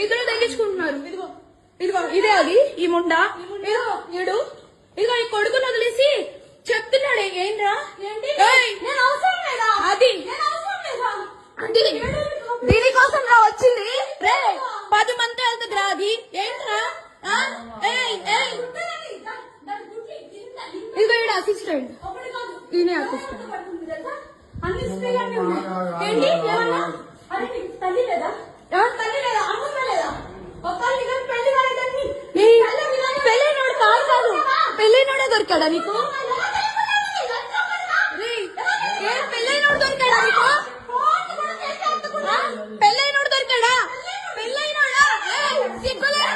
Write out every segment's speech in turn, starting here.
ఇద్దరు తగ్గించుకుంటున్నారు. ఇదిగో ఇదిగో ఇదే అది ఈ ముండా. ఇదిగో ఇదిగో ఈ కొడుకుని వదిలేసి చెప్తున్నాడు. ఏంట్రా అది దీనికోసం రా వచ్చింది. రే 10 మంది వెళ్తుంది రా. అది ఏంట్రా? ఇదిగో ఈడ అసిస్టెంట్, ఈయన అసిస్టెంట్. పెళ్ళైనోడు కాదు, పెళ్ళైనోడే దొరికాడా నీకు? పెళ్ళైనోడు దొరికాడా నీకు? పెళ్ళైనోడు దొరికాడా? పెళ్ళైనోడా? సిగ్గులే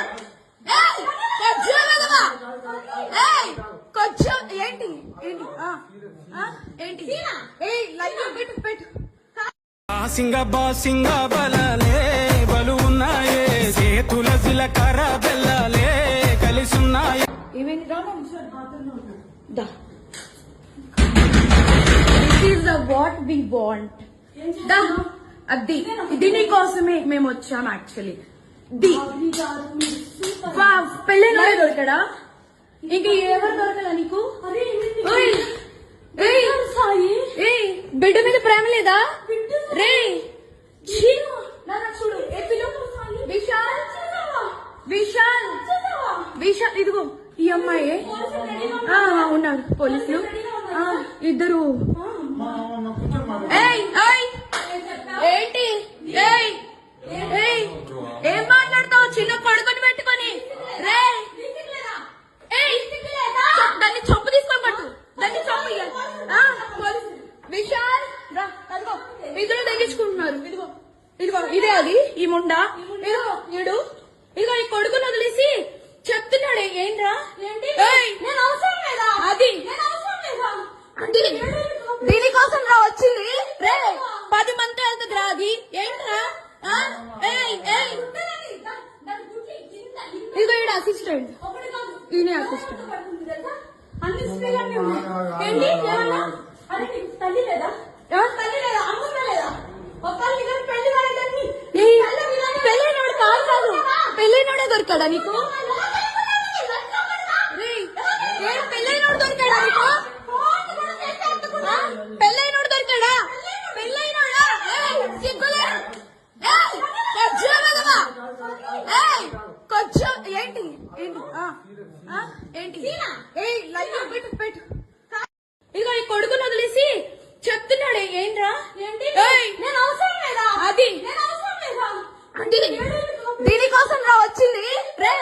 కొంచెం ఏంటి ఏంటి ఏంటి లైవ్ పెట్టు పెట్టు. సింగ బలలే బలు ఉన్నాయే, చేతుల జిలకర్ర బెల్లలే కలిసున్నాయి. ఏమైంది? What we want. అది దీనికోసమే మేము వచ్చాం యాక్చువల్లీ. పెళ్ళైనోడే దొరికాడా? ఇంకా ఎవరు దొరకలా నీకు? బిడ్డ మీద ప్రేమ లేదా? రే చూడు విశాల్ విశాల్ విశాల్ ఇదిగో ఈ అమ్మాయి ఉన్నారు పోలీసులు ఇద్దరు. ఏంటి ఏం మాట్లాడతావు చిన్న కొడుకుని పెట్టుకొని? రే దాన్ని చొప్పు తీసుకొని పట్టు, దాన్ని చొప్పు. విశాల్ రా అదిగో ఇద్దరు తగ్గించుకుంటున్నారు. ఇదిగో ఇదిగో ఇదే అది ఈ ముండా. ఇదిగో ఇదిగో ఈ కొడుకుని వదిలేసి చెప్తున్నాడు. ఏంట్రా? అది దీనికోసం రా వచ్చింది. రే 10 మంది వెళ్తుంది రా. అది ఏంట్రా? ఇదిగో ఈడ అసిస్టెంట్, ఈయన అసిస్టెంట్. పెళ్ళైనోడు కాదు, పెళ్ళైనోడే దొరికాడా నీకు? పెళ్ళైనోడు దొరికాడా నీకు? పెళ్ళైనోడు దొరికాడా? పెళ్ళైనోడా? సిగ్గులే కొంచెం ఏంటి ఏంటి ఏంటి లైవ్ పెట్టు పెట్టు. ఇదిగో ఈ కొడుకుని వదిలేసి చెప్తున్నాడు. ఏంట్రా? అది దీనికోసం రా వచ్చింది. రే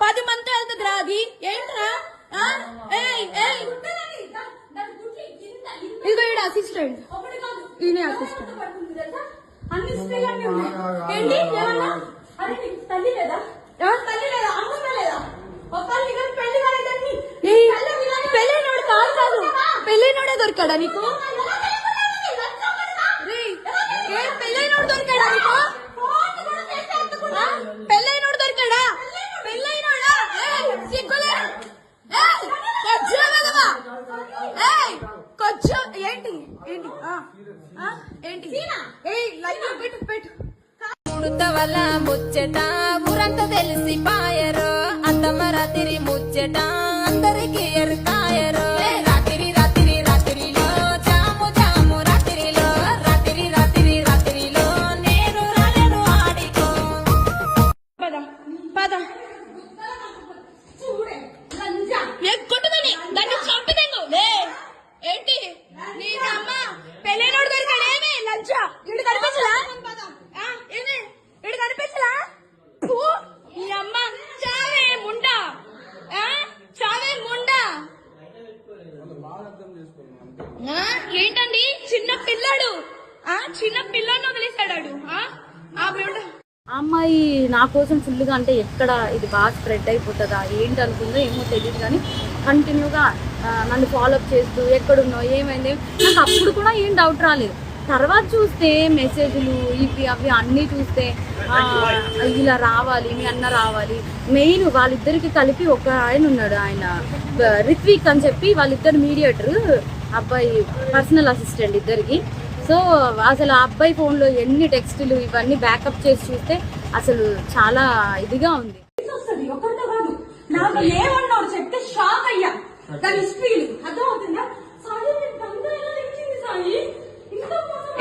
10 మంది వెళ్తుంది రా. అది ఏంట్రా? ఇదిగో ఈడ అసిస్టెంట్, ఈయన అసిస్టెంట్. పెళ్ళైనోడు కాదు, పెళ్ళైనోడే దొరికాడా నీకు? పెళ్ళైనోడు దొరికాడా నీకు? పెళ్ళైనోడు దొరికాడా? పెళ్ళైనోడా? సిగ్గులే కొంచెం ఏంటి ఏంటి ఏంటి లైవ్ పెట్టు పెట్టు. వల్ల ముచ్చట ఊరంతా తెలిసి పాయరు, అత్తమ్మ రాత్రి ముచ్చట అందరికి ఎరుకాయరు. రాత్రి రాత్రి రాత్రిలో జాము జాము రాత్రిలో, రాత్రి రాత్రి రాత్రిలో నేను రాలేను ఆడికో. పద పద కొట్టుదని దాన్ని చంపిదేందు. ఏంటి నీ అమ్మ పెళ్ళైనోడు దొరికాడు. ఏమి లంచా ఇడు కనిపించలా? ఏమి ఇడు కనిపించలా? నీ అమ్మ చావే ముండా, చావే ముండా. ఏంటండి చిన్న పిల్లాడు, చిన్న పిల్లని వదిలేసాడు. అమ్మాయి నా కోసం ఫుల్గా అంటే ఎక్కడ ఇది బాగా స్ప్రెడ్ అయిపోతుందా ఏంటి అనుకుందో ఏమో తెలియదు, కానీ కంటిన్యూగా నన్ను ఫాలోఅప్ చేస్తూ ఎక్కడున్నావు ఏమైంది నాకు అప్పుడు కూడా ఏం డౌట్ రాలేదు. తర్వాత చూస్తే మెసేజ్లు ఇవి అవి అన్నీ చూస్తే ఇలా రావాలి, మీ అన్న రావాలి. మెయిన్ వాళ్ళిద్దరికి కలిపి ఒక ఆయన ఉన్నాడు, ఆయన రిత్విక్ అని చెప్పి, వాళ్ళిద్దరు మీడియేటర్, అబ్బాయి పర్సనల్ అసిస్టెంట్ ఇద్దరికి. సో అసలు ఆ అబ్బాయి ఫోన్లో ఎన్ని టెక్స్టులు ఇవన్నీ బ్యాకప్ చేసి చూస్తే అసలు చాలా ఇదిగా ఉంది. వస్తుంది ఒకరితో కాదు, నాకు ఏమన్నాడు చెప్తే షాక్ అయ్యా. దాని హిస్టరీలు అర్థం అవుతుందా? సాయి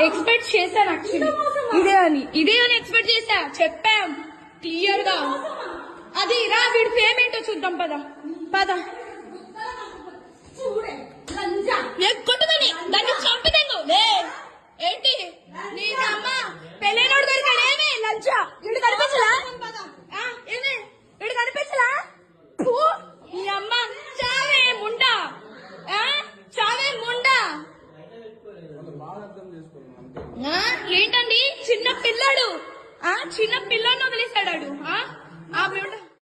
ఎక్స్పెక్ట్ చేశాను యాక్చువల్లీ ఇదే అని ఎక్స్పెక్ట్ చేశా. చెప్పాం క్లియర్ గా. అది రా వీడి ఫేమ్ ఏంటో చూద్దాం. పద పద కొట్టుదని దాన్ని చంపుతాను. ఏంటి నీ అమ్మ పెళ్ళైనోడు దొరికాడు. ఏమి లంచా వీడు కనిపించలా? ఏమే వీడు కనిపించలా? నీ అమ్మ చావే ముండా, చావే ముండా. ఏంటండి చిన్న పిల్లాడు, చిన్న పిల్లని వదిలేశాడు.